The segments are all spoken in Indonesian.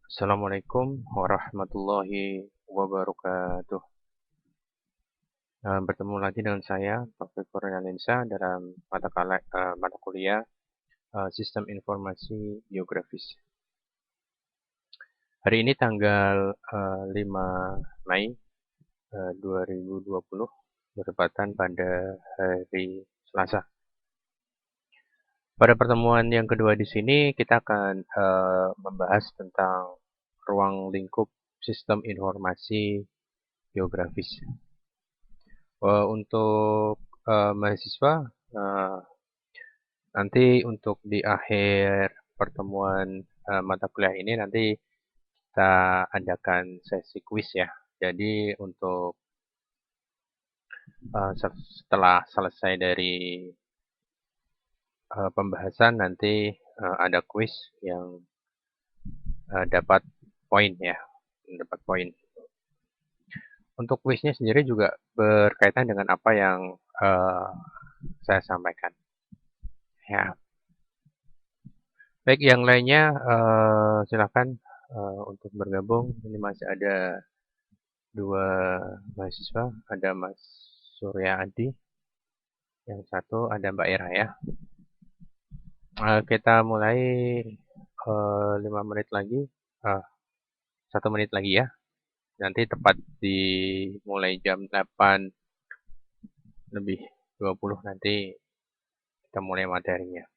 Assalamualaikum warahmatullahi wabarakatuh. Bertemu lagi dengan saya, Taufik Kurniawansyah, dalam mata kuliah Sistem Informasi Geografis. Hari ini tanggal 5 Mei 2020, bertepatan pada hari Selasa. Pada pertemuan yang kedua di sini, kita akan membahas tentang ruang lingkup Sistem Informasi Geografis. Untuk mahasiswa, uh, nanti untuk di akhir pertemuan mata kuliah ini nanti kita adakan sesi kuis ya. Jadi untuk setelah selesai dari pembahasan nanti ada kuis yang dapat poin ya, dapat poin. Untuk kuisnya sendiri juga berkaitan dengan apa yang saya sampaikan. Ya, baik, yang lainnya silakan untuk bergabung. Ini masih ada dua mahasiswa, ada Mas Surya Adi, yang satu ada Mbak Era ya. Kita mulai 5 menit lagi, 1 menit lagi ya. Nanti tepat dimulai jam 8 lebih 20 nanti kita mulai materinya.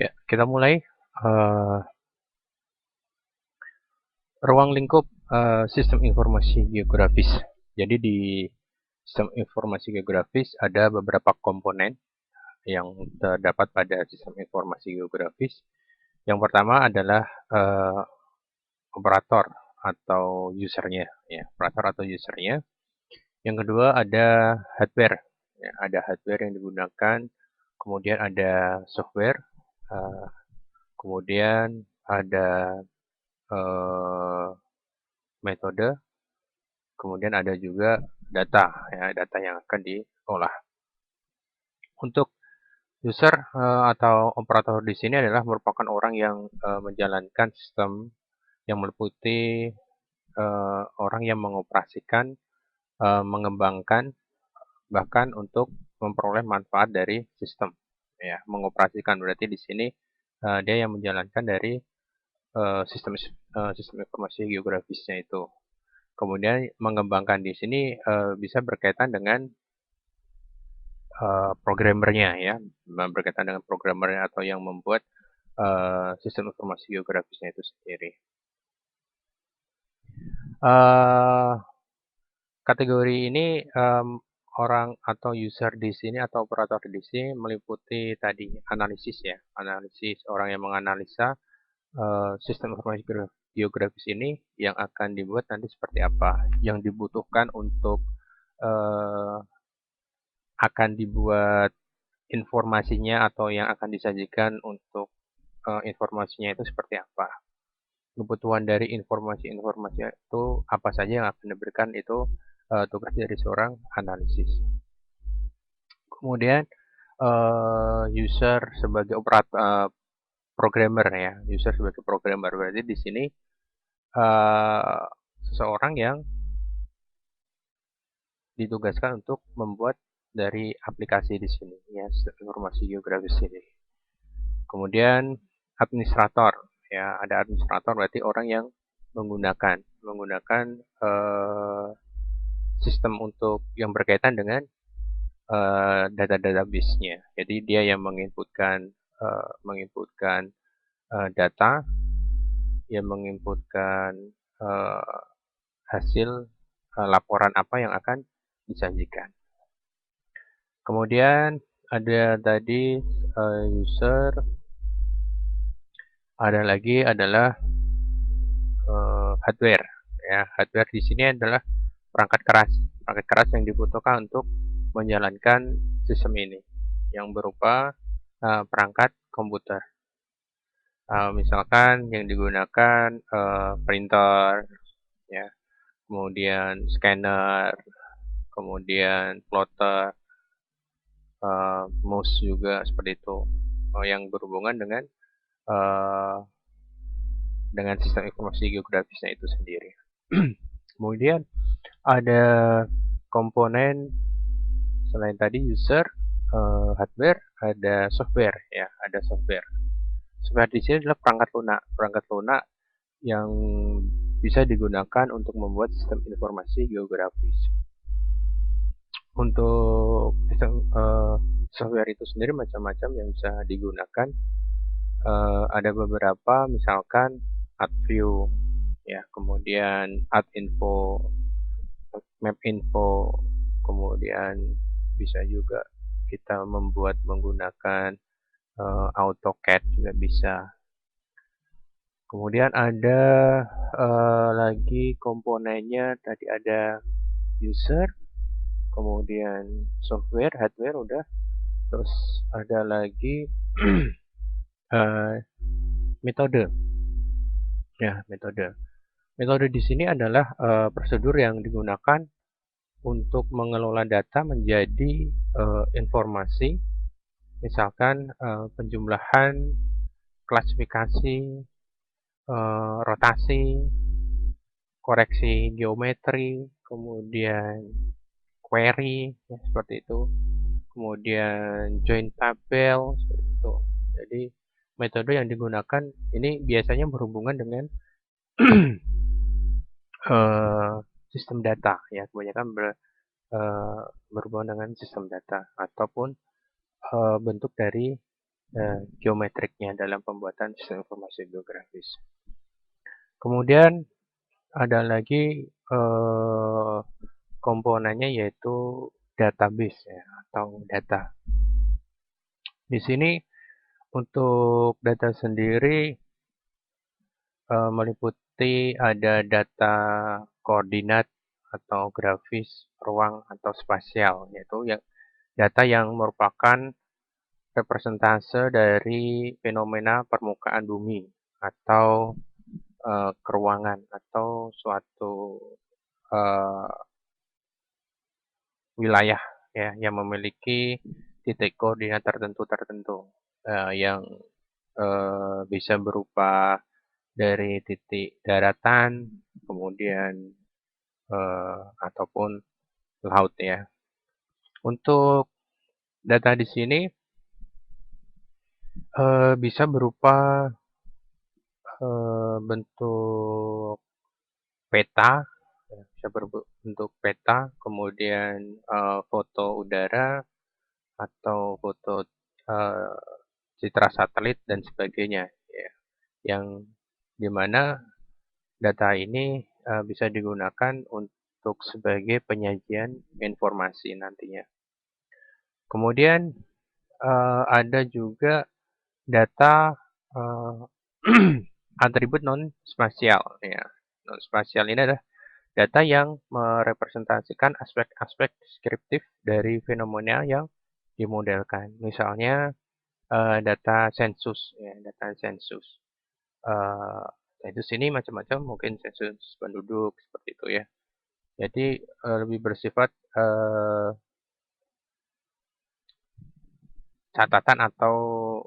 Ya, kita mulai. Ruang lingkup sistem informasi geografis. Jadi di sistem informasi geografis ada beberapa komponen yang terdapat pada sistem informasi geografis. Yang pertama adalah operator atau usernya, ya, operator atau usernya. Yang kedua ada hardware, ya, ada hardware yang digunakan, kemudian ada software, kemudian ada metode, kemudian ada juga data, ya, data yang akan diolah. Untuk user atau operator di sini adalah merupakan orang yang menjalankan sistem, yang meliputi orang yang mengoperasikan, mengembangkan, bahkan untuk memperoleh manfaat dari sistem. Ya, mengoperasikan berarti di sini dia yang menjalankan dari sistem sistem informasi geografisnya itu. Kemudian mengembangkan di sini bisa berkaitan dengan programmernya ya, berkaitan dengan programmernya atau yang membuat sistem informasi geografisnya itu sendiri. Kategori ini orang atau user di sini atau operator di sini meliputi tadi analisis ya, analisis orang yang menganalisa sistem informasi geografis ini yang akan dibuat nanti seperti apa, yang dibutuhkan untuk akan dibuat informasinya atau yang akan disajikan untuk informasinya itu seperti apa. Kebutuhan dari informasi-informasi itu apa saja yang akan diberikan itu tugas dari seorang analisis. Kemudian user sebagai programmer ya, user sebagai programmer berarti di sini seseorang yang ditugaskan untuk membuat dari aplikasi di sini ya, informasi geografis ini. Kemudian administrator ya, ada administrator berarti orang yang menggunakan sistem untuk yang berkaitan dengan data database-nya. Jadi dia yang menginputkan data, yang menginputkan hasil laporan apa yang akan disajikan. Kemudian ada tadi user, ada lagi adalah hardware. Ya, hardware di sini adalah perangkat keras yang dibutuhkan untuk menjalankan sistem ini, yang berupa perangkat komputer. Misalkan yang digunakan printer, ya, kemudian scanner, kemudian plotter, mouse juga seperti itu, yang berhubungan dengan sistem informasi geografisnya itu sendiri. Kemudian ada komponen selain tadi user, hardware, ada software, ya, ada software. Software di sini adalah perangkat lunak yang bisa digunakan untuk membuat sistem informasi geografis. Untuk sistem software itu sendiri macam-macam yang bisa digunakan. Ada beberapa, misalkan AdView, ya, kemudian AdInfo, MapInfo, kemudian bisa juga kita menggunakan AutoCAD juga bisa. Kemudian ada lagi komponennya, tadi ada user, kemudian software, hardware udah, terus ada lagi metode. Ya, metode. Metode di sini adalah prosedur yang digunakan untuk mengelola data menjadi informasi, misalkan penjumlahan, klasifikasi, rotasi, koreksi geometri, kemudian query, ya, seperti itu, kemudian join tabel, seperti itu. Jadi metode yang digunakan ini biasanya berhubungan dengan sistem data, ya, kebanyakan berhubungan dengan sistem data ataupun bentuk dari geometriknya dalam pembuatan sistem informasi geografis. Kemudian ada lagi komponennya yaitu database, ya, atau data. Di sini untuk data sendiri meliputi ada data koordinat atau grafis, ruang atau spasial, yaitu data yang merupakan representase dari fenomena permukaan bumi atau keruangan atau suatu wilayah, ya, yang memiliki titik koordinat tertentu yang bisa berupa dari titik daratan, kemudian ataupun laut, ya. Untuk data di sini bisa berupa bentuk peta, bisa berbentuk peta, kemudian foto udara atau foto citra satelit dan sebagainya, ya, yang dimana data ini bisa digunakan untuk sebagai penyajian informasi nantinya. Kemudian ada juga data atribut non-spasial, ya. Non-spasial ini adalah data yang merepresentasikan aspek-aspek deskriptif dari fenomena yang dimodelkan. Misalnya data sensus, ya, data sensus. Sensus ini macam-macam, mungkin sensus penduduk seperti itu, ya. Jadi lebih bersifat catatan atau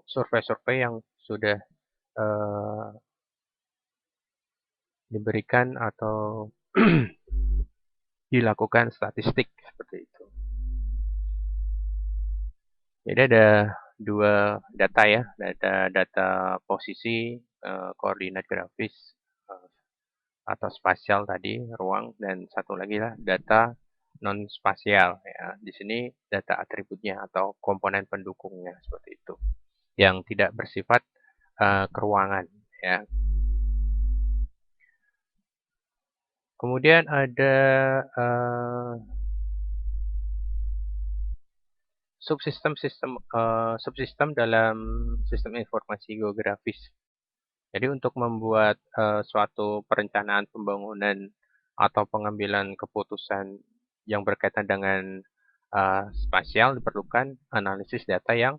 survei-survei yang sudah diberikan atau dilakukan statistik seperti itu. Jadi ada dua data, ya, data posisi, koordinat grafis atau spasial tadi, ruang, dan satu lagi lah data non spasial ya. Di sini data atributnya atau komponen pendukungnya seperti itu. Yang tidak bersifat keruangan ya. Kemudian ada subsistem dalam sistem informasi geografis. Jadi untuk membuat suatu perencanaan pembangunan atau pengambilan keputusan yang berkaitan dengan spasial diperlukan analisis data yang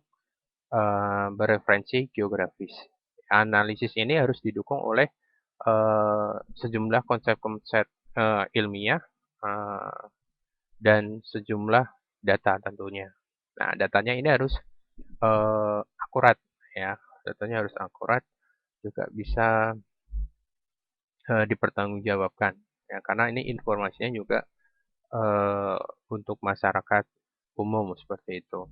bereferensi geografis. Analisis ini harus didukung oleh sejumlah konsep-konsep ilmiah dan sejumlah data tentunya. Nah, datanya ini harus akurat ya. Datanya harus akurat, juga bisa dipertanggungjawabkan ya, karena ini informasinya juga untuk masyarakat umum seperti itu.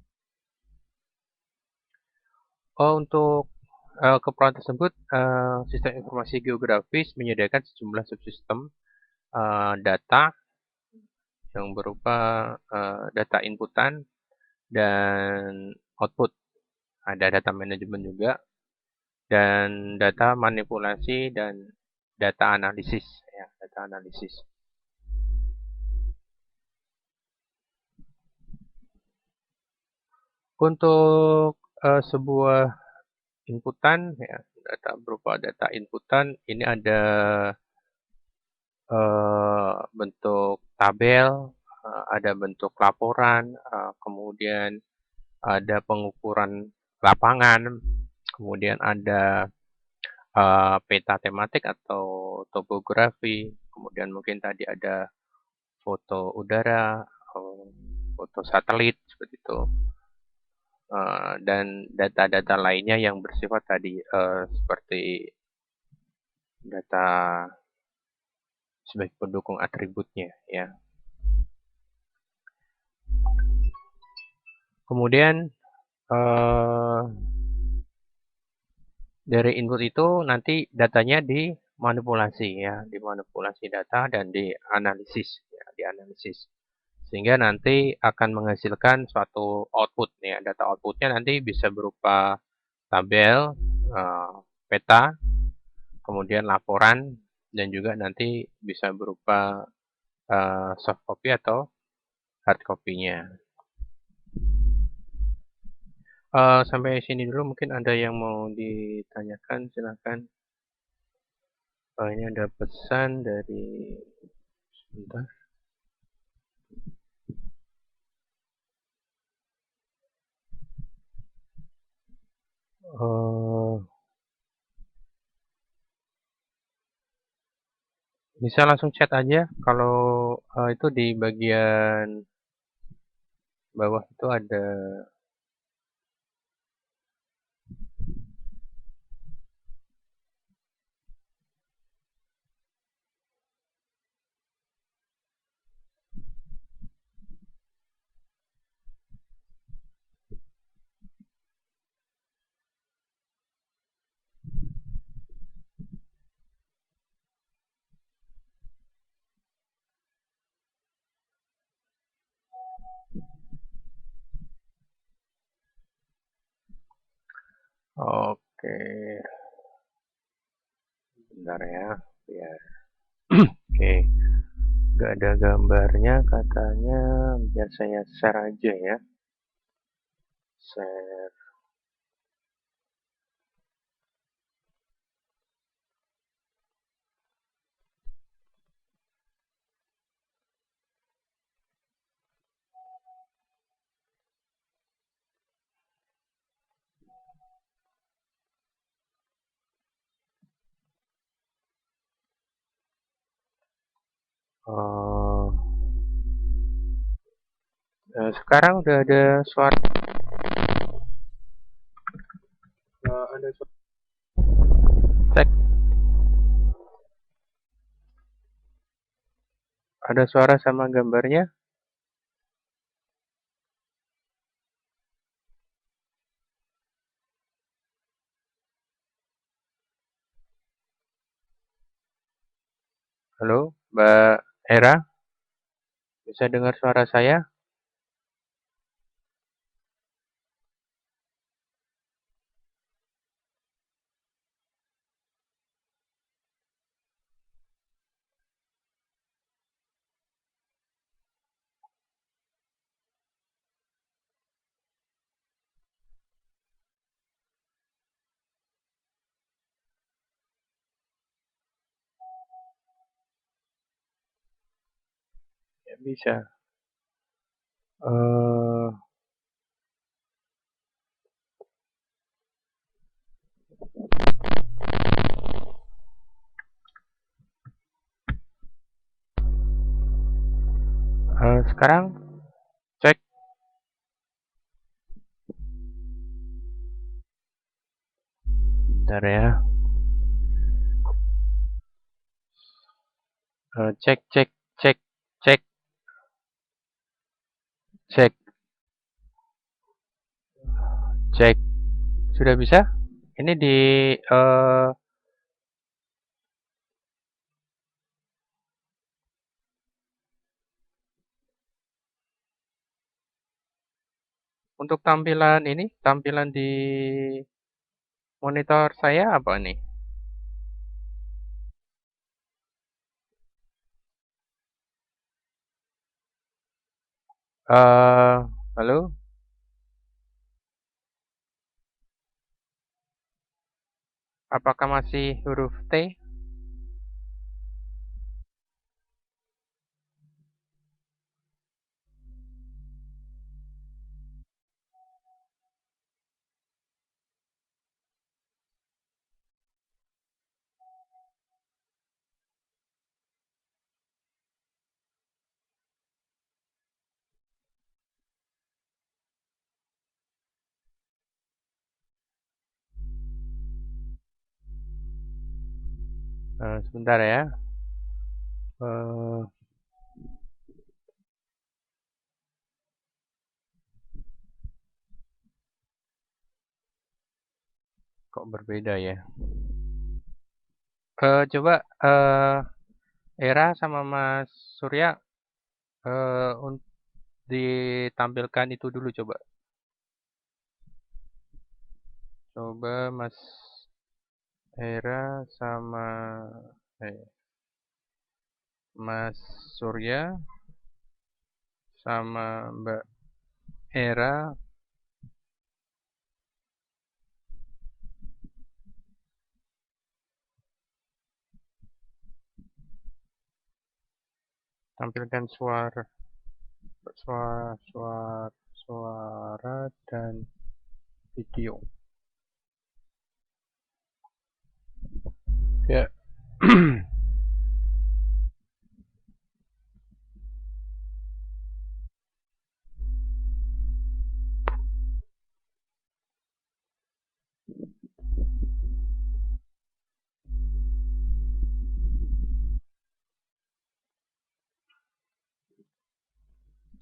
Untuk keperluan tersebut, sistem informasi geografis menyediakan sejumlah subsistem data yang berupa data inputan dan output. Ada data manajemen juga, dan data manipulasi dan data analisis ya, data analisis. Untuk sebuah inputan ya, data berupa data inputan ini ada bentuk tabel, ada bentuk laporan, kemudian ada pengukuran lapangan, kemudian ada peta tematik atau topografi, kemudian mungkin tadi ada foto udara, foto satelit seperti itu, dan data-data lainnya yang bersifat tadi seperti data sebagai pendukung atributnya ya. Kemudian dari input itu nanti datanya dimanipulasi ya, dimanipulasi data dan dianalisis ya, dianalisis. Sehingga nanti akan menghasilkan suatu output ya. Data outputnya nanti bisa berupa tabel, peta, kemudian laporan, dan juga nanti bisa berupa soft copy atau hard copy-nya. Sampai sini dulu, mungkin ada yang mau ditanyakan, silakan. Ini ada pesan dari, sebentar. Bisa langsung chat aja kalau itu di bagian bawah itu ada oke, bentar ya, biar oke, nggak ada gambarnya katanya, biar saya share aja ya, share. Sekarang udah ada suara, ada suara. Cek, ada suara sama gambarnya. Halo, Mbak Era, Bisa dengar suara saya? Ya, bisa. Eh, sekarang cek. Bentar ya. Cek, cek, cek, cek, cek, cek. Sudah bisa? Ini di eh, untuk tampilan ini, tampilan di monitor saya apa nih? Halo? Apakah masih huruf T? Sebentar ya. Eh, kok berbeda ya? Coba Era sama Mas Surya ditampilkan itu dulu coba. Coba Mas Era sama eh, Mas Surya sama Mbak Era tampilkan suara dan video. Ya.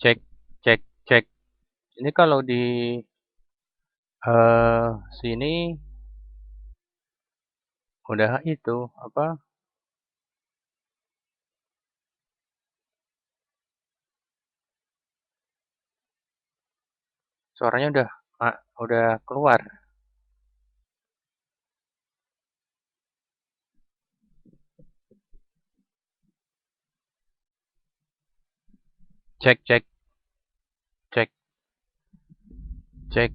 Cek, cek, cek. Ini kalau di sini udah itu apa? Suaranya udah keluar. Cek, cek, cek, cek.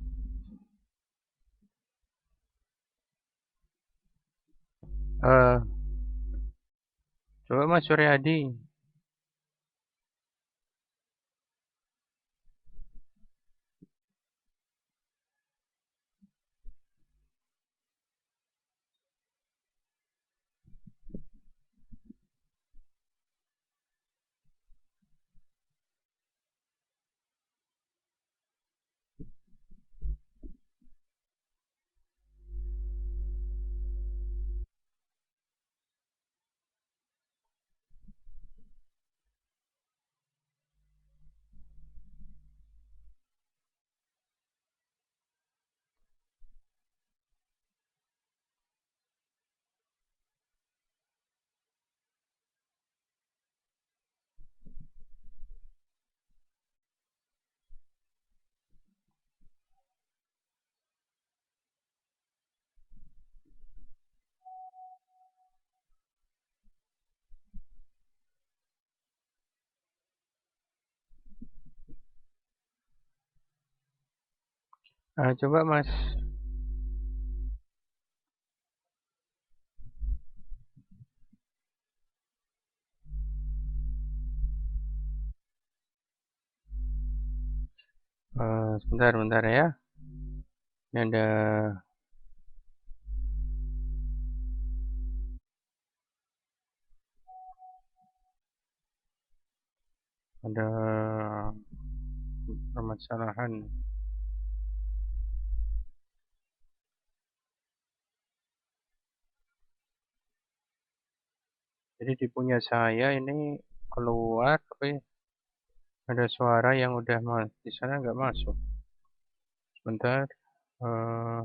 Eh, coba Mas Suryadi. Coba Mas. Sebentar, bentar ya. Ini ada permasalahan. Jadi di punya saya ini keluar, tapi ada suara yang udah di sana nggak masuk. Sebentar. eh,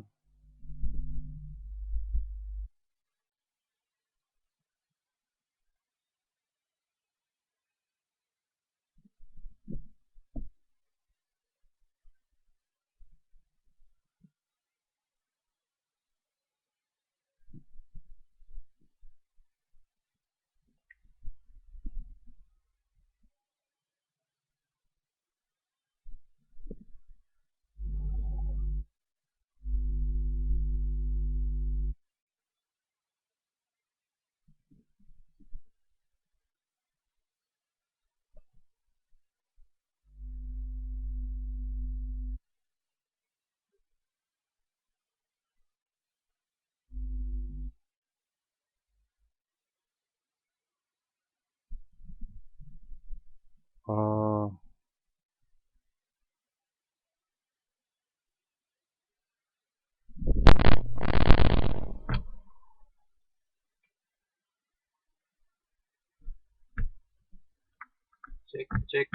oh, cek, cek.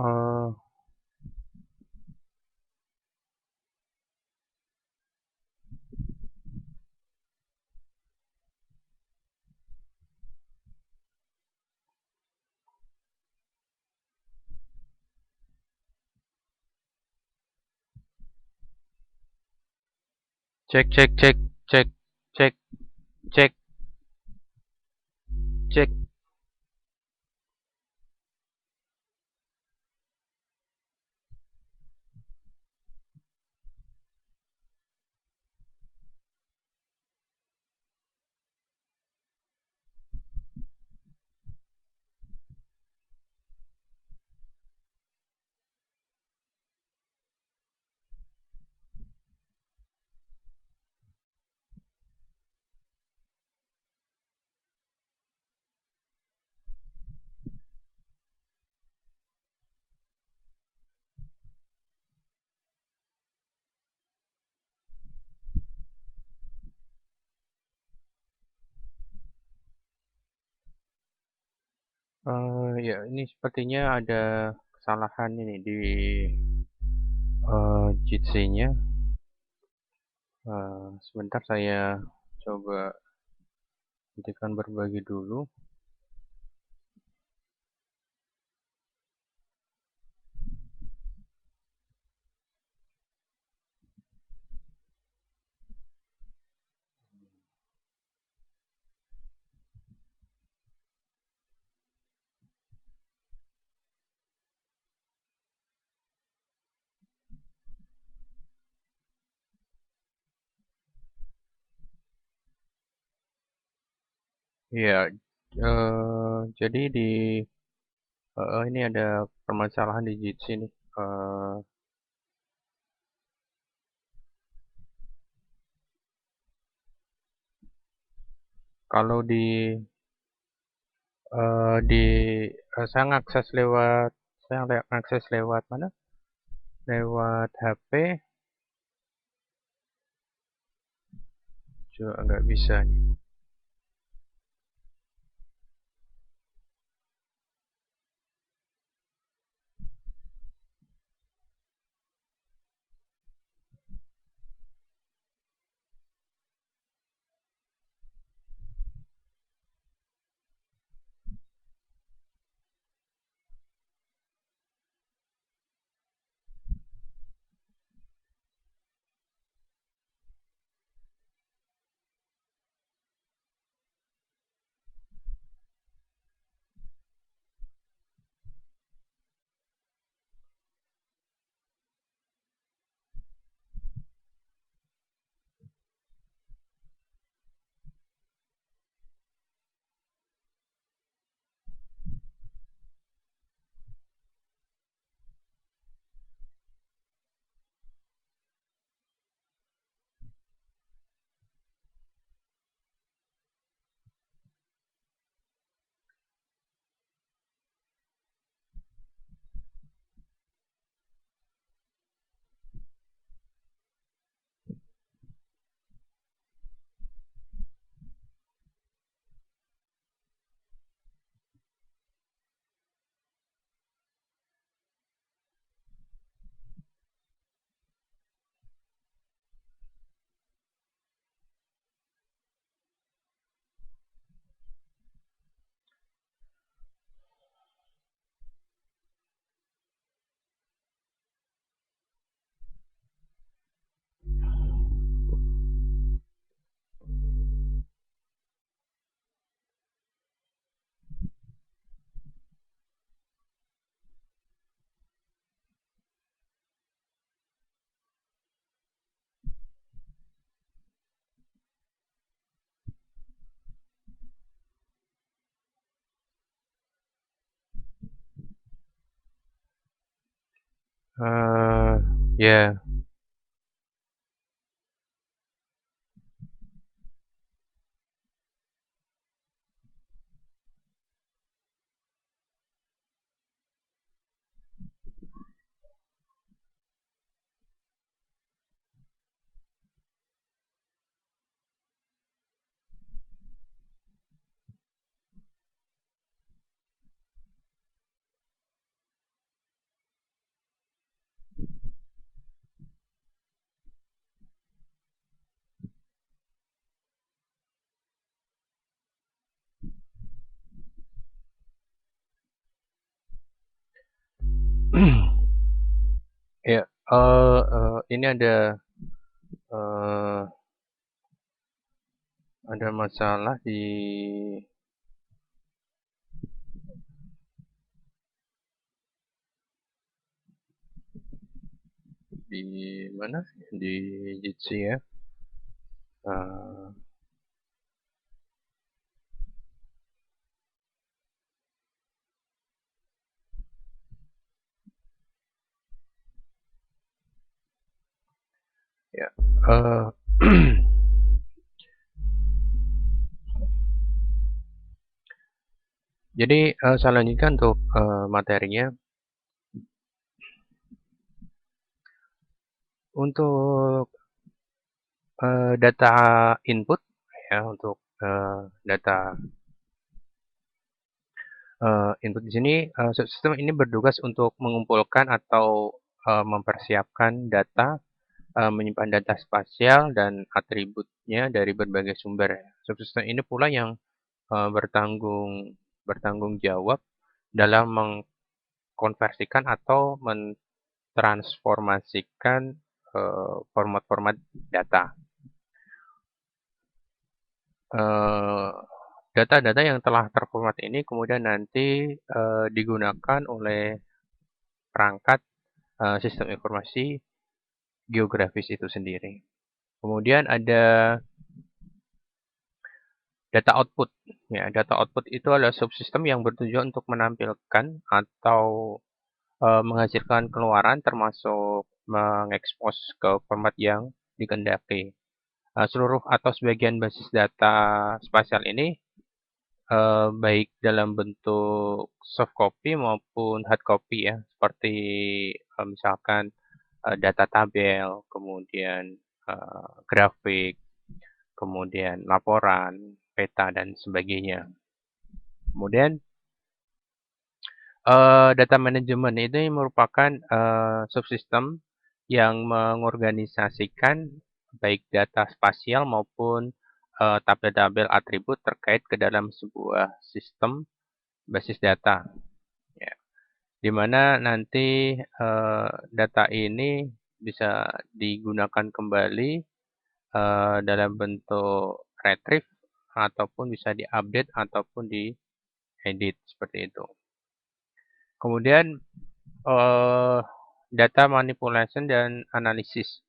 Oh, cek, cek, cek, cek, cek, cek, cek. Ya, ini sepertinya ada kesalahan ini di Jitsi-nya. Sebentar saya coba hentikan berbagi dulu. Ya, jadi ini ada permasalahan di Jitsi nih. Kalau di saya ngakses lewat mana? Lewat HP juga nggak bisa nih. Ya. Ya, ini eh, ada masalah di mana? Di Jitsi ya. Eh, ya. eh, jadi saya lanjutkan untuk materinya. Untuk data input ya, untuk data input di sini, sistem ini bertugas untuk mengumpulkan atau mempersiapkan data, menyimpan data spasial dan atributnya dari berbagai sumber. Subsistem ini pula yang bertanggung bertanggung jawab dalam mengkonversikan atau mentransformasikan format-format data. Eh, Data-data yang telah terformat ini kemudian nanti digunakan oleh perangkat sistem informasi geografis itu sendiri. Kemudian ada data output. Ya, data output itu adalah subsistem yang bertujuan untuk menampilkan atau menghasilkan keluaran termasuk mengekspos ke format yang dikehendaki. Seluruh atau sebagian basis data spasial ini baik dalam bentuk soft copy maupun hard copy ya, seperti misalkan data tabel, kemudian grafik, kemudian laporan, peta dan sebagainya. Kemudian data manajemen ini merupakan subsistem yang mengorganisasikan baik data spasial maupun tabel-tabel atribut terkait ke dalam sebuah sistem basis data. Ya. Di mana nanti data ini bisa digunakan kembali dalam bentuk retrieve ataupun bisa diupdate ataupun diedit seperti itu. Kemudian eh, data manipulation dan analisis.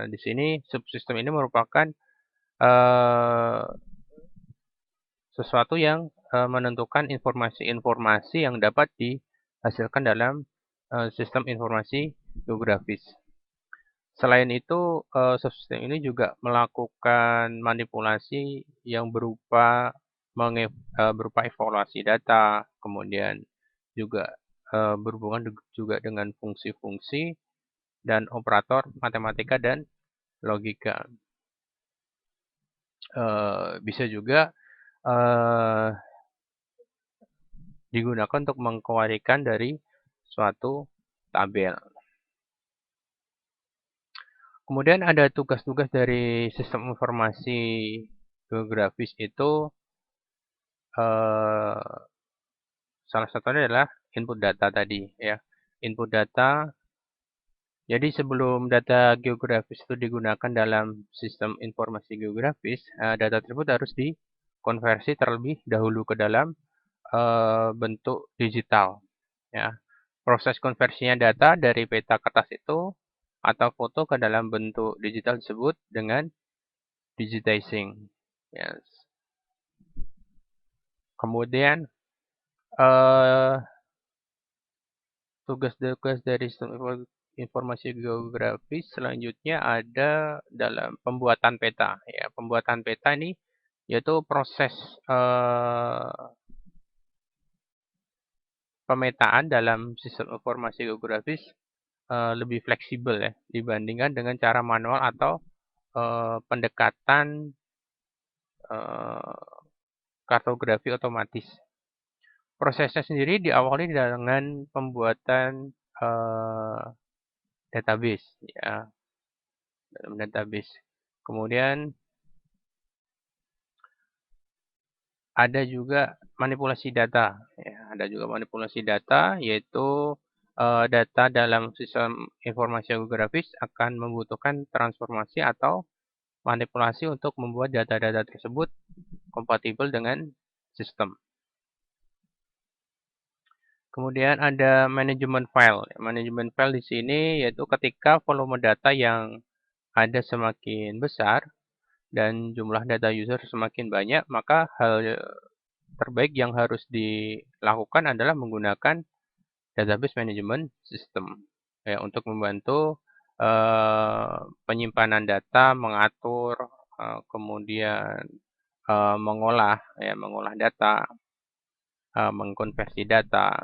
Di sini subsistem ini merupakan eh, sesuatu yang menentukan informasi-informasi yang dapat dihasilkan dalam sistem informasi geografis. Selain itu, subsistem ini juga melakukan manipulasi yang berupa evaluasi data, kemudian juga berhubungan juga dengan fungsi-fungsi dan operator matematika dan logika. Bisa juga eh, digunakan untuk mengkewalikan dari suatu tabel. Kemudian ada tugas-tugas dari sistem informasi geografis itu eh, salah satunya adalah input data tadi ya. Input data. Jadi sebelum data geografis itu digunakan dalam sistem informasi geografis, data tersebut harus dikonversi terlebih dahulu ke dalam bentuk digital. Ya. Proses konversinya data dari peta kertas itu atau foto ke dalam bentuk digital disebut dengan digitizing. Yes. Kemudian eh, tugas-tugas dari sistem informasi geografis selanjutnya ada dalam pembuatan peta. Ya, pembuatan peta ini yaitu proses pemetaan dalam sistem informasi geografis lebih fleksibel ya dibandingkan dengan cara manual atau pendekatan kartografi otomatis. Prosesnya sendiri diawali dengan pembuatan database ya, dalam database. Kemudian ada juga manipulasi data ya, ada juga manipulasi data yaitu data dalam sistem informasi geografis akan membutuhkan transformasi atau manipulasi untuk membuat data-data tersebut kompatibel dengan sistem. Kemudian ada manajemen file. Manajemen file di sini yaitu ketika volume data yang ada semakin besar dan jumlah data user semakin banyak, maka hal terbaik yang harus dilakukan adalah menggunakan database management system ya, untuk membantu penyimpanan data, mengatur, kemudian mengolah data, mengkonversi data,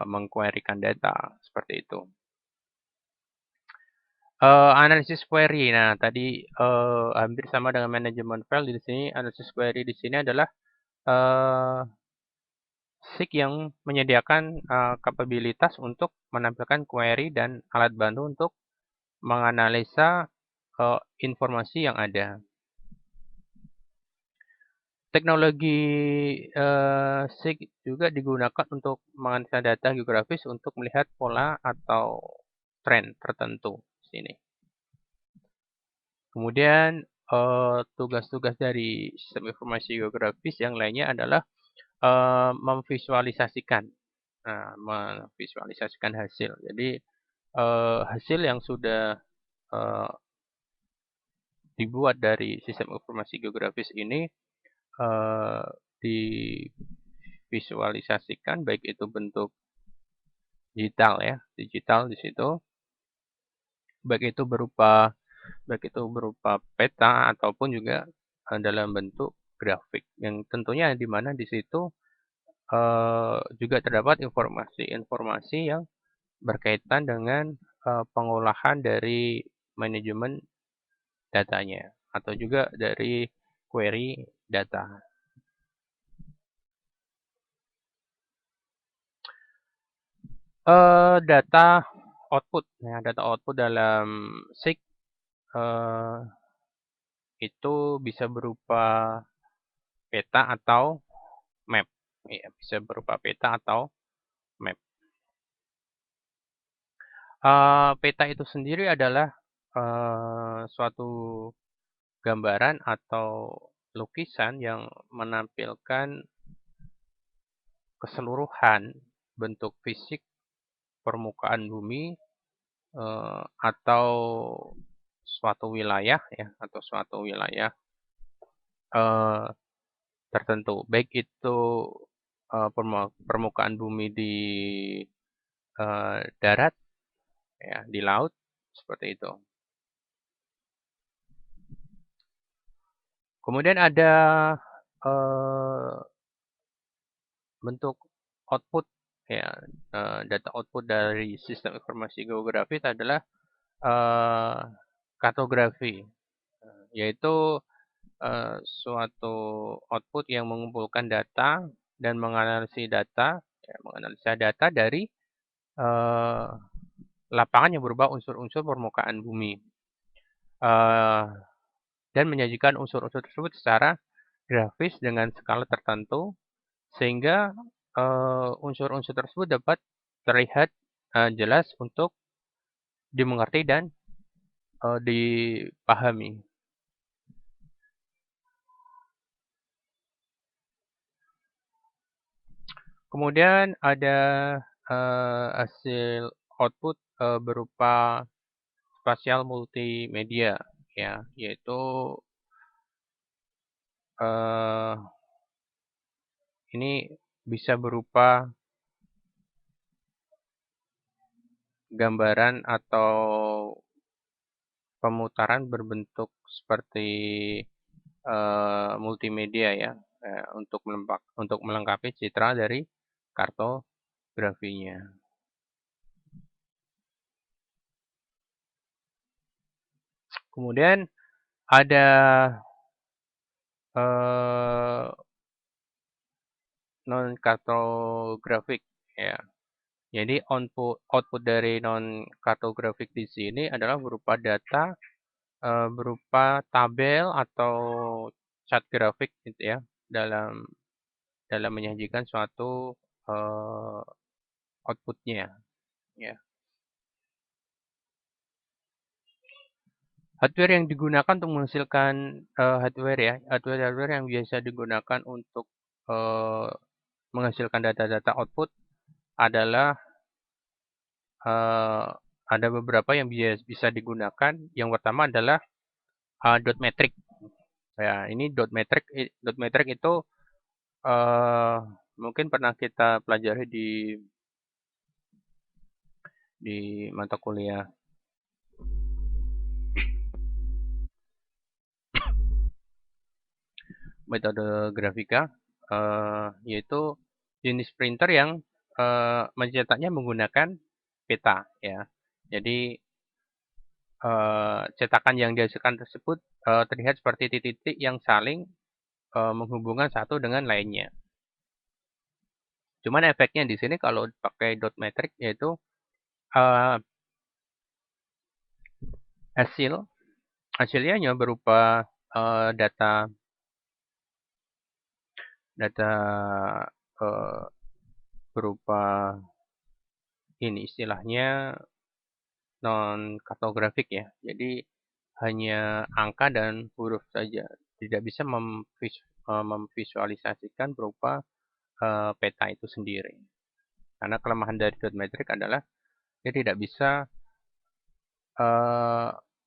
mengquerykan data seperti itu. Analisis query. Nah, tadi hampir sama dengan manajemen file di sini. Analisis query di sini adalah SIG yang menyediakan kapabilitas untuk menampilkan query dan alat bantu untuk menganalisa informasi yang ada. Teknologi SIG juga digunakan untuk menganalisa data geografis untuk melihat pola atau tren tertentu di sini. Kemudian tugas-tugas dari sistem informasi geografis yang lainnya adalah memvisualisasikan hasil. Jadi hasil yang sudah dibuat dari sistem informasi geografis ini divisualisasikan baik itu bentuk digital ya, digital di situ, baik itu berupa peta ataupun juga dalam bentuk grafik yang tentunya di mana di situ juga terdapat informasi-informasi yang berkaitan dengan pengolahan dari manajemen datanya atau juga dari query data. Data output ya, data output dalam SIG itu bisa berupa peta atau map. Ya, bisa berupa peta atau map. Peta itu sendiri adalah suatu gambaran atau lukisan yang menampilkan keseluruhan bentuk fisik permukaan bumi atau suatu wilayah ya, atau suatu wilayah tertentu, baik itu permukaan bumi di darat ya, di laut seperti itu. Kemudian ada bentuk output ya, data output dari sistem informasi geografis adalah kartografi, yaitu suatu output yang mengumpulkan data dan menganalisa data dari lapangan yang berupa unsur-unsur permukaan bumi dan menyajikan unsur-unsur tersebut secara grafis dengan skala tertentu sehingga unsur-unsur tersebut dapat terlihat jelas untuk dimengerti dan dipahami. Kemudian ada hasil output berupa spasial multimedia ya, yaitu ini bisa berupa gambaran atau pemutaran berbentuk seperti multimedia ya, untuk melengkapi citra dari kartografinya. Kemudian ada non kartografik ya. Jadi output dari non kartografik di sini adalah berupa data berupa tabel atau chart grafik gitu ya dalam dalam menyajikan suatu outputnya ya. Hardware yang digunakan untuk menghasilkan hardware ya, hardware yang biasa digunakan untuk eh, menghasilkan data-data output adalah eh, ada beberapa yang bisa digunakan. Yang pertama adalah dot metric. Ya, ini dot metric itu eh, mungkin pernah kita pelajari di mata kuliah metode grafika, yaitu jenis printer yang mencetaknya menggunakan peta ya. Jadi cetakan yang dihasilkan tersebut terlihat seperti titik-titik yang saling menghubungkan satu dengan lainnya. Cuman efeknya di sini kalau pakai dot metric yaitu uh, hasilnya hanya berupa data data uh, berupa ini istilahnya non kartografik ya. Jadi hanya angka dan huruf saja, tidak bisa memvisualisasikan berupa peta itu sendiri. Karena kelemahan dari dot metric adalah dia tidak bisa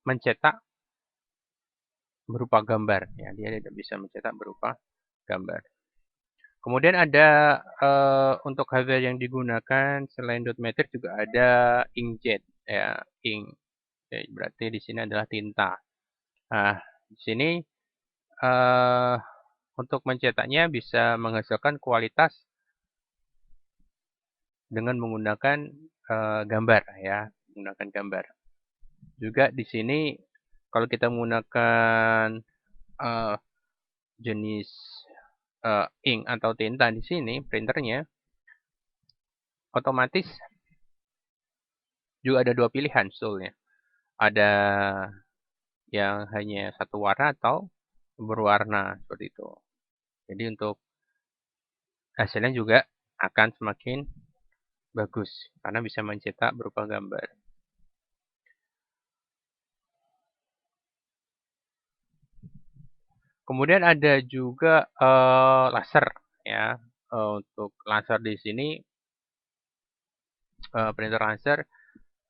mencetak berupa gambar ya, dia tidak bisa mencetak berupa gambar. Kemudian ada untuk hardware yang digunakan selain dot metric juga ada inkjet ya, ink. Ya, berarti di sini adalah tinta. Nah, di sini eh, untuk mencetaknya bisa menghasilkan kualitas dengan menggunakan gambar ya, menggunakan gambar. Juga di sini kalau kita menggunakan eh, jenis ink atau tinta di sini printernya, otomatis juga ada dua pilihan sebetulnya. Ada yang hanya satu warna atau berwarna seperti itu. Jadi untuk hasilnya juga akan semakin bagus karena bisa mencetak berupa gambar. Kemudian ada juga laser ya. Untuk laser di sini printer laser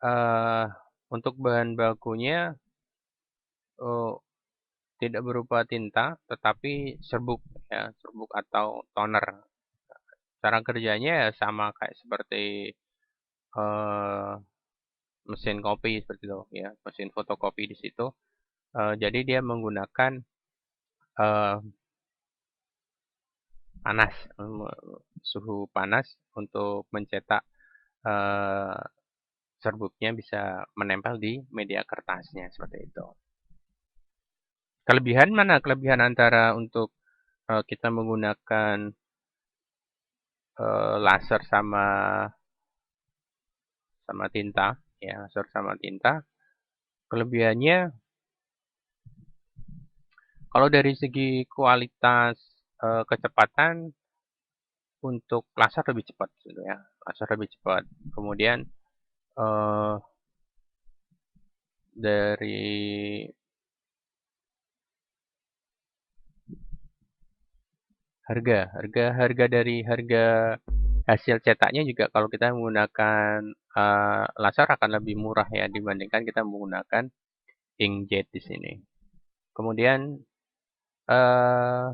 uh, untuk bahan bakunya uh, tidak berupa tinta tetapi serbuk ya, serbuk atau toner. Cara kerjanya ya sama kayak seperti uh, mesin kopi seperti itu ya, mesin fotokopi di situ. Jadi dia menggunakan uh, panas, suhu panas untuk mencetak uh, serbuknya bisa menempel di media kertasnya seperti itu. Kelebihan mana? Kelebihan antara untuk kita menggunakan laser sama tinta, ya laser sama tinta. Kelebihannya kalau dari segi kualitas kecepatan untuk laser lebih cepat, gitu ya. Laser lebih cepat. Kemudian uh, dari harga dari harga hasil cetaknya juga kalau kita menggunakan laser akan lebih murah ya dibandingkan kita menggunakan inkjet di sini. Kemudian eh,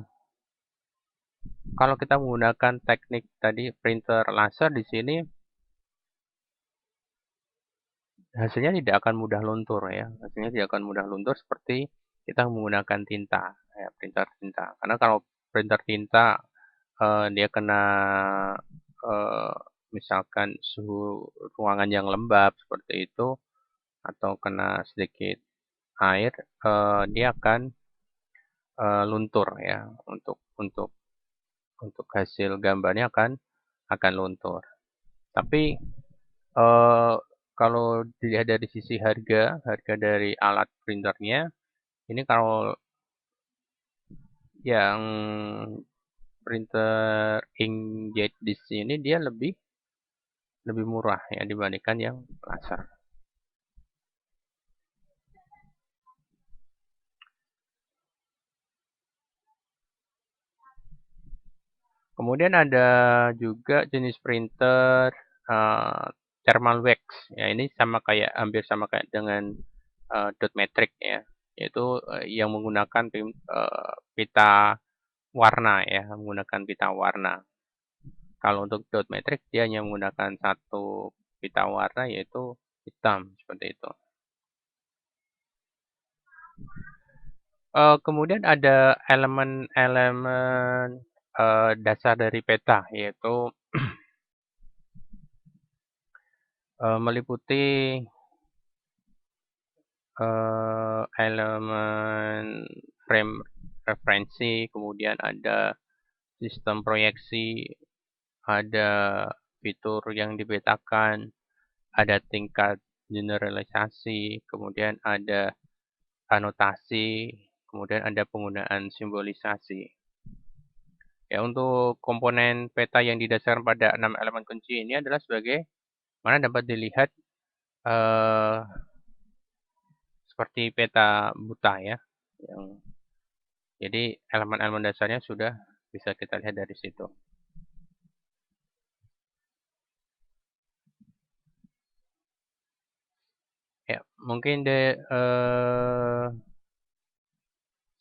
kalau kita menggunakan teknik tadi printer laser di sini hasilnya tidak akan mudah luntur ya. Hasilnya tidak akan mudah luntur seperti kita menggunakan tinta, ya, printer tinta. Karena kalau printer tinta dia kena eh, misalkan suhu ruangan yang lembab seperti itu atau kena sedikit air, dia akan luntur ya untuk hasil gambarnya akan luntur. Tapi eh, kalau dilihat dari sisi harga dari alat printernya, ini kalau yang printer inkjet di sini dia lebih lebih murah ya dibandingkan yang laser. Kemudian ada juga jenis printer eh, thermal wax. Ya, ini hampir sama kayak dengan dot matrix ya, yaitu yang menggunakan pita warna ya, menggunakan pita warna. Kalau untuk dot matrix dia hanya menggunakan satu pita warna yaitu hitam seperti itu. Kemudian ada elemen-elemen dasar dari peta yaitu meliputi elemen frame referensi, kemudian ada sistem proyeksi, ada fitur yang dipetakan, ada tingkat generalisasi, kemudian ada anotasi, kemudian ada penggunaan simbolisasi. Ya, untuk komponen peta yang didasarkan pada 6 elemen kunci ini adalah sebagai mana dapat dilihat eh, seperti peta buta ya. Jadi elemen-elemen dasarnya sudah bisa kita lihat dari situ. Ya, mungkin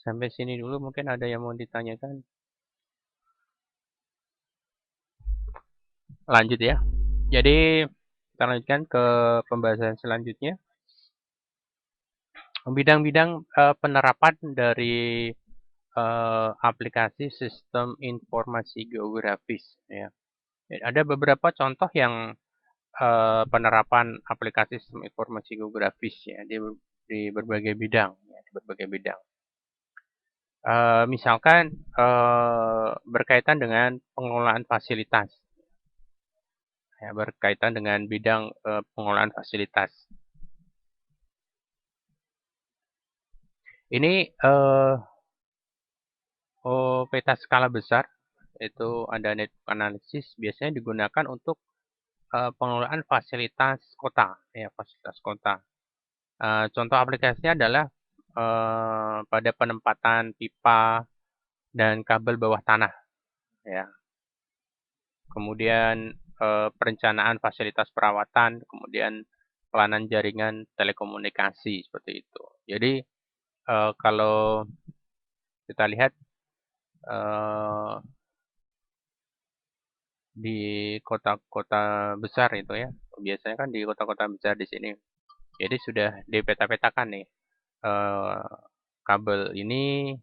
sampai sini dulu mungkin ada yang mau ditanyakan. Lanjut ya. Jadi kita lanjutkan ke pembahasan selanjutnya. Bidang-bidang penerapan dari aplikasi sistem informasi geografis ya. Ada beberapa contoh yang penerapan aplikasi sistem informasi geografis ya di berbagai bidang ya, di berbagai bidang. Misalkan berkaitan dengan pengelolaan fasilitas ya, berkaitan dengan bidang pengelolaan fasilitas. Ini peta skala besar itu ada network analysis biasanya digunakan untuk pengelolaan fasilitas kota ya fasilitas kota. Contoh aplikasinya adalah pada penempatan pipa dan kabel bawah tanah ya. Kemudian perencanaan fasilitas perawatan, kemudian pelayanan jaringan telekomunikasi seperti itu. Jadi kalau kita lihat eh, di kota-kota besar itu ya, biasanya kan di kota-kota besar di sini. Jadi sudah dipeta-petakan nih eh, kabel ini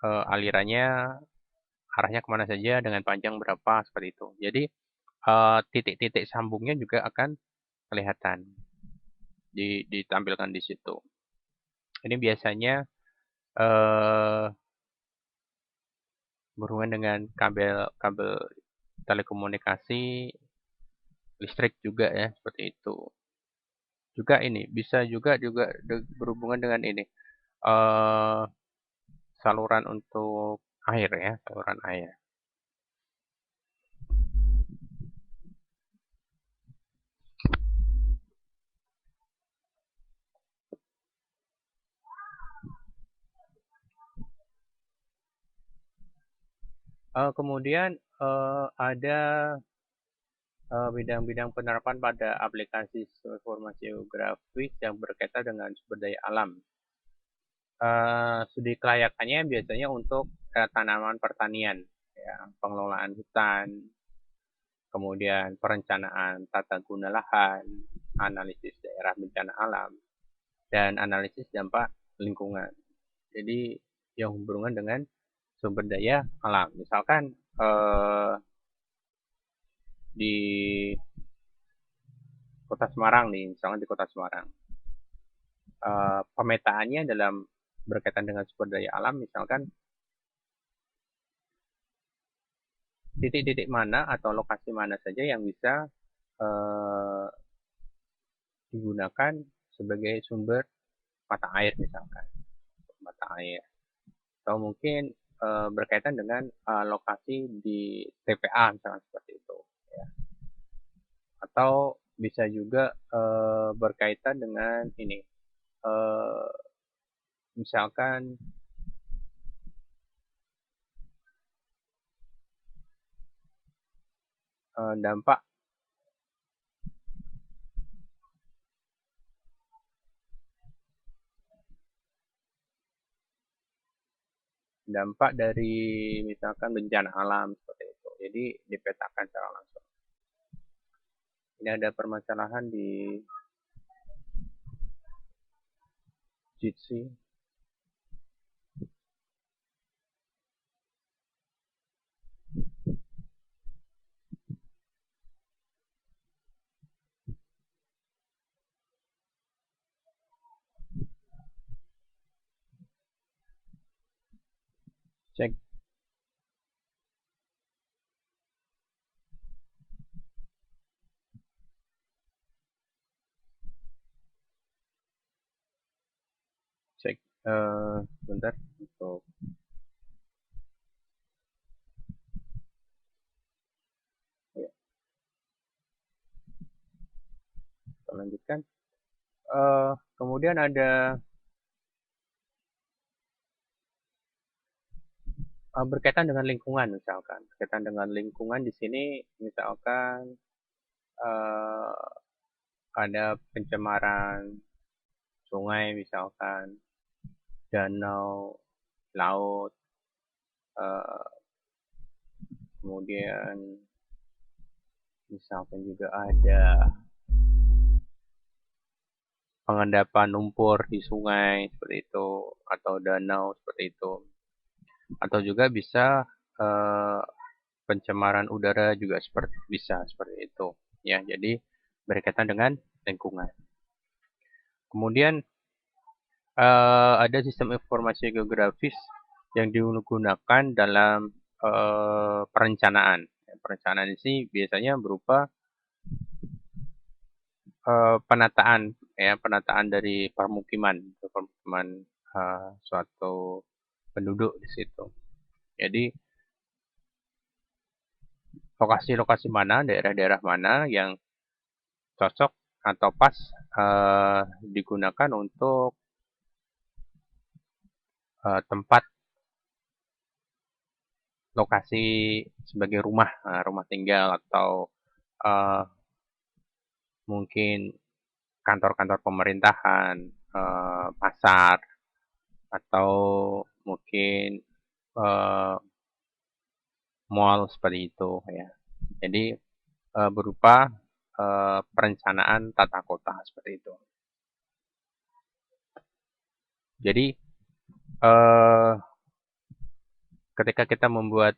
alirannya arahnya kemana saja dengan panjang berapa seperti itu. Jadi titik-titik sambungnya juga akan kelihatan ditampilkan di situ. Ini biasanya eh, berhubungan dengan kabel-kabel telekomunikasi, listrik juga ya seperti itu. Juga ini bisa juga berhubungan dengan ini eh, saluran untuk air ya, saluran air. Kemudian ada bidang-bidang penerapan pada aplikasi informasi geografis yang berkaitan dengan sumber daya alam. Studi kelayakannya biasanya untuk tanaman pertanian, ya, pengelolaan hutan, kemudian perencanaan tata guna lahan, analisis daerah bencana alam, dan analisis dampak lingkungan. Jadi yang hubungan dengan sumber daya alam. Misalkan di Kota Semarang nih, misalnya di Kota Semarang. Pemetaannya dalam berkaitan dengan sumber daya alam, misalkan titik-titik mana atau lokasi mana saja yang bisa digunakan sebagai sumber mata air misalkan, mata air. Atau mungkin berkaitan dengan lokasi di TPA misalkan seperti itu. Ya. Atau bisa juga berkaitan dengan ini, misalkan dampak dari misalkan bencana alam seperti itu. Jadi dipetakan secara langsung. Ini ada permasalahan di Jitsi. Cek. Cek. Bentar untuk ya, kita lanjutkan. Kemudian ada berkaitan dengan lingkungan misalkan. Berkaitan dengan lingkungan di sini misalkan ada pencemaran sungai misalkan, danau, laut, kemudian misalkan juga ada pengendapan lumpur di sungai seperti itu atau danau seperti itu, atau juga bisa pencemaran udara juga bisa seperti itu ya. Jadi berkaitan dengan lingkungan. Kemudian ada sistem informasi geografis yang digunakan dalam perencanaan. Perencanaan ini biasanya berupa penataan ya, penataan dari permukiman suatu penduduk di situ. Jadi lokasi-lokasi mana, daerah-daerah mana yang cocok atau pas digunakan untuk tempat lokasi sebagai rumah tinggal atau mungkin kantor-kantor pemerintahan, pasar, atau mungkin mall seperti itu ya. Jadi berupa perencanaan tata kota seperti itu. Jadi ketika kita membuat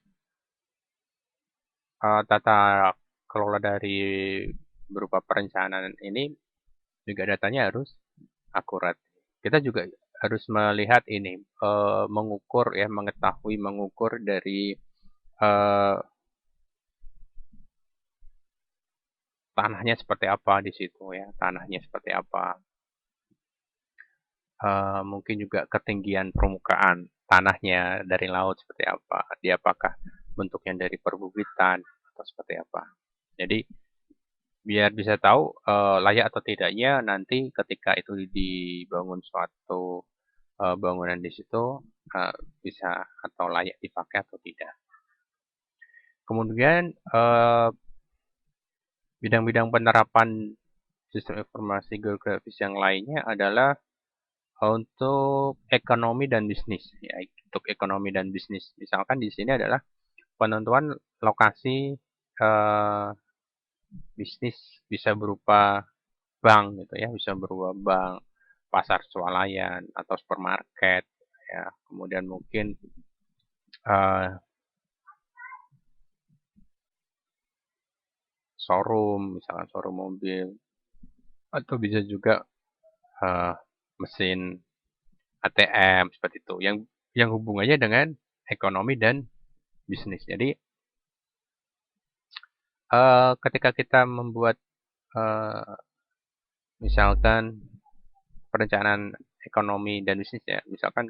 tata kelola dari berupa perencanaan ini, juga datanya harus akurat. Kita juga harus melihat ini, mengukur ya, mengetahui mengukur dari tanahnya seperti apa di situ ya, tanahnya seperti apa. Mungkin juga ketinggian permukaan tanahnya dari laut seperti apa, dia apakah bentuknya dari perbukitan atau seperti apa. Jadi biar bisa tahu layak atau tidaknya nanti ketika itu dibangun suatu bangunan di situ bisa atau layak dipakai atau tidak. Kemudian bidang-bidang penerapan sistem informasi geografis yang lainnya adalah untuk ekonomi dan bisnis. Ya, untuk ekonomi dan bisnis, misalkan di sini adalah penentuan lokasi bisnis bisa berupa bank gitu ya, bisa berupa bank, pasar swalayan atau supermarket ya. Kemudian mungkin uh, showroom, misalkan showroom mobil, atau bisa juga uh, mesin ATM seperti itu, yang hubungannya dengan ekonomi dan bisnis. Jadi ketika kita membuat uh, misalkan perencanaan ekonomi dan bisnis ya, misalkan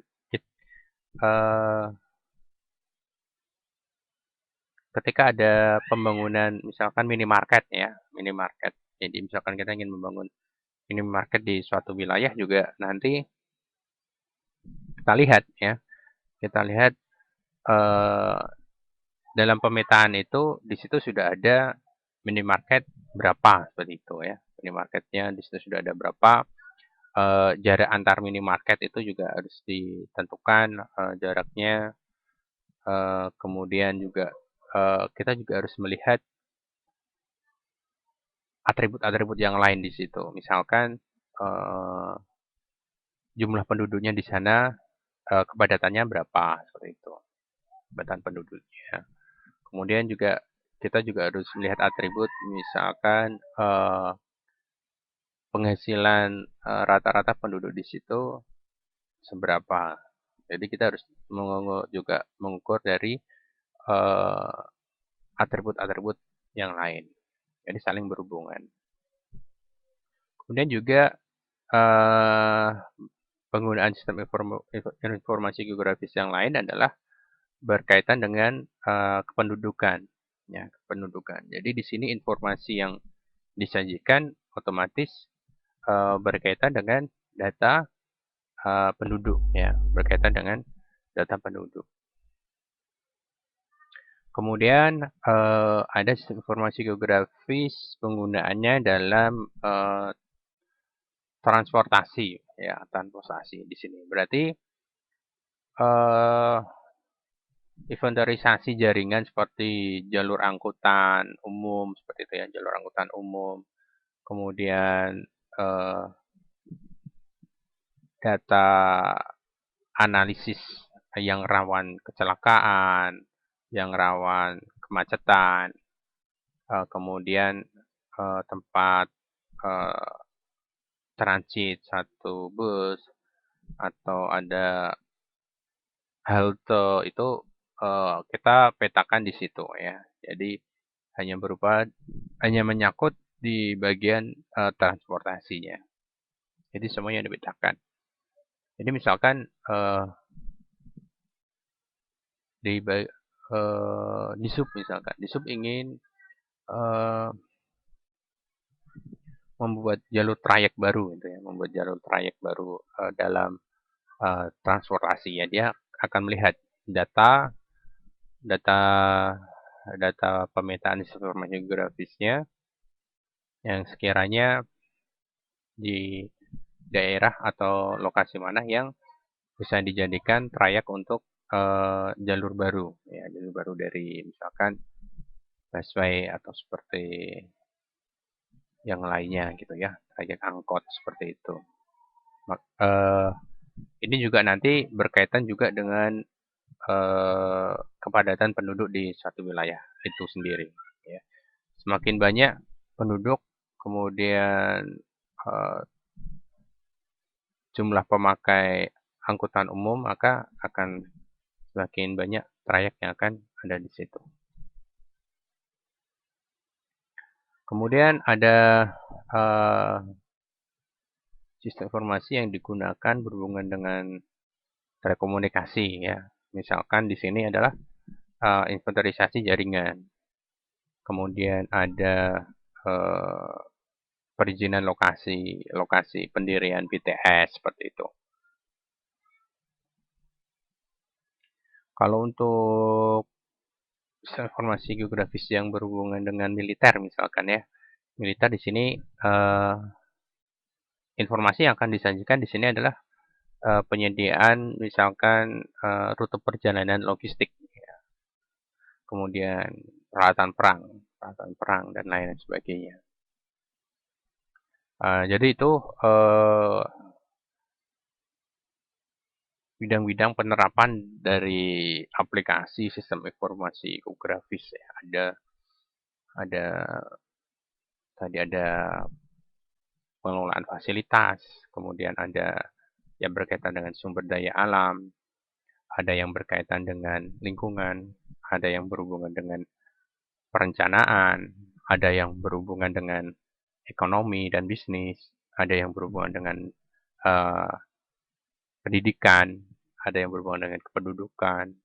uh, ketika ada pembangunan misalkan minimarket ya, minimarket. Jadi misalkan kita ingin membangun minimarket di suatu wilayah juga nanti kita lihat ya, kita lihat eh, dalam pemetaan itu di situ sudah ada minimarket berapa seperti itu ya. Minimarketnya di situ sudah ada berapa, jarak antar minimarket itu juga harus ditentukan jaraknya. Kemudian juga kita juga harus melihat atribut-atribut yang lain di situ. Misalkan eh, jumlah penduduknya di sana, kepadatannya berapa seperti itu, kepadatan penduduknya. Kemudian juga kita juga harus melihat atribut, misalkan penghasilan rata-rata penduduk di situ seberapa. Jadi kita harus juga mengukur dari eh, atribut-atribut yang lain. Jadi saling berhubungan. Kemudian juga eh, penggunaan sistem informasi geografis yang lain adalah berkaitan dengan kependudukan. Ya, kependudukan. Jadi di sini informasi yang disajikan otomatis berkaitan dengan data penduduk, ya, berkaitan dengan data penduduk. Kemudian ada sistem informasi geografis penggunaannya dalam transportasi, ya, transportasi di sini. Berarti eh, inventarisasi jaringan seperti jalur angkutan umum seperti itu ya, jalur angkutan umum. Kemudian eh, data analisis yang rawan kecelakaan, yang rawan kemacetan, kemudian tempat eh, transit satu bus atau ada halte itu kita petakan di situ ya. Jadi hanya hanya menyangkut di bagian transportasinya. Jadi semuanya dipetakan. Jadi misalkan di sub misalkan, di sub ingin eh, membuat jalur trayek baru gitu ya, membuat jalur trayek baru dalam transportasi ya, dia akan melihat data data data pemetaan informasi geografisnya yang sekiranya di daerah atau lokasi mana yang bisa dijadikan trayek untuk jalur baru ya, jalur baru dari misalkan busway atau seperti yang lainnya gitu ya, trayek angkot seperti itu. Eh, ini juga nanti berkaitan juga dengan kepadatan penduduk di suatu wilayah itu sendiri. Ya. Semakin banyak penduduk, kemudian eh, jumlah pemakai angkutan umum, maka akan semakin banyak trayek yang akan ada di situ. Kemudian ada uh, sistem informasi yang digunakan berhubungan dengan telekomunikasi ya. Misalkan di sini adalah inventarisasi jaringan. Kemudian ada uh, perizinan lokasi pendirian BTS seperti itu. Kalau untuk informasi geografis yang berhubungan dengan militer misalkan ya, militer di sini informasi yang akan disajikan di sini adalah penyediaan misalkan rute perjalanan logistik, ya. Kemudian peralatan perang dan lain sebagainya. Jadi itu eh, bidang-bidang penerapan dari aplikasi sistem informasi geografis ya. Ada tadi ada pengelolaan fasilitas, kemudian ada yang berkaitan dengan sumber daya alam, ada yang berkaitan dengan lingkungan, ada yang berhubungan dengan perencanaan, ada yang berhubungan dengan ekonomi dan bisnis, ada yang berhubungan dengan uh, pendidikan, ada yang berhubungan dengan kependudukan,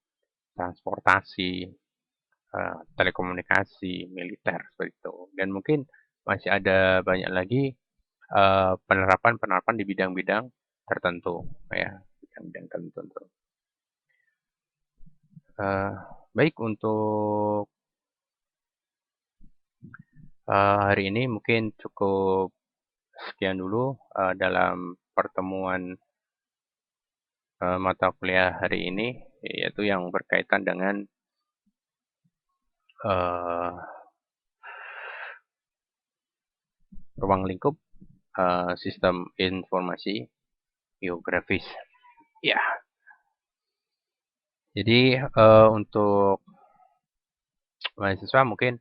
transportasi, telekomunikasi, militer, seperti itu. Dan mungkin masih ada banyak lagi penerapan-penerapan di bidang-bidang tertentu, ya, bidang-bidang tertentu. Uh, Baik untuk hari ini mungkin cukup sekian dulu dalam pertemuan mata kuliah hari ini, yaitu yang berkaitan dengan uh, ruang lingkup sistem informasi geografis. Ya, jadi untuk mahasiswa mungkin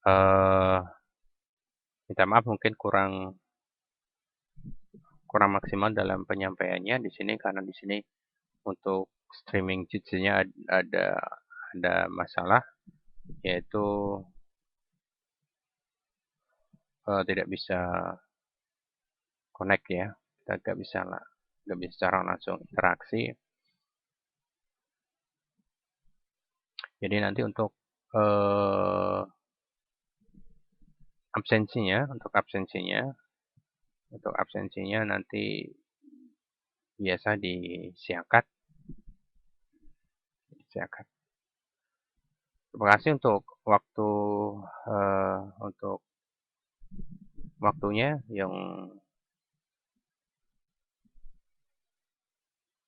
uh, minta maaf mungkin kurang maksimal dalam penyampaiannya di sini karena di sini untuk streaming judge-nya ada masalah, yaitu tidak bisa connect ya, kita nggak bisa secara langsung interaksi. Jadi nanti untuk absensinya nanti biasa disiapkan. Terima kasih untuk waktunya yang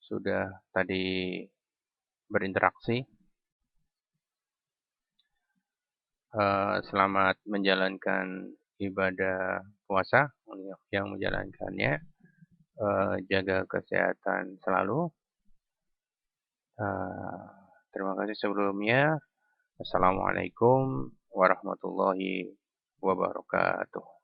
sudah tadi berinteraksi. Selamat menjalankan ibadah puasa yang menjalankannya. Jaga kesehatan selalu. Terima kasih sebelumnya. Assalamualaikum warahmatullahi wabarakatuh.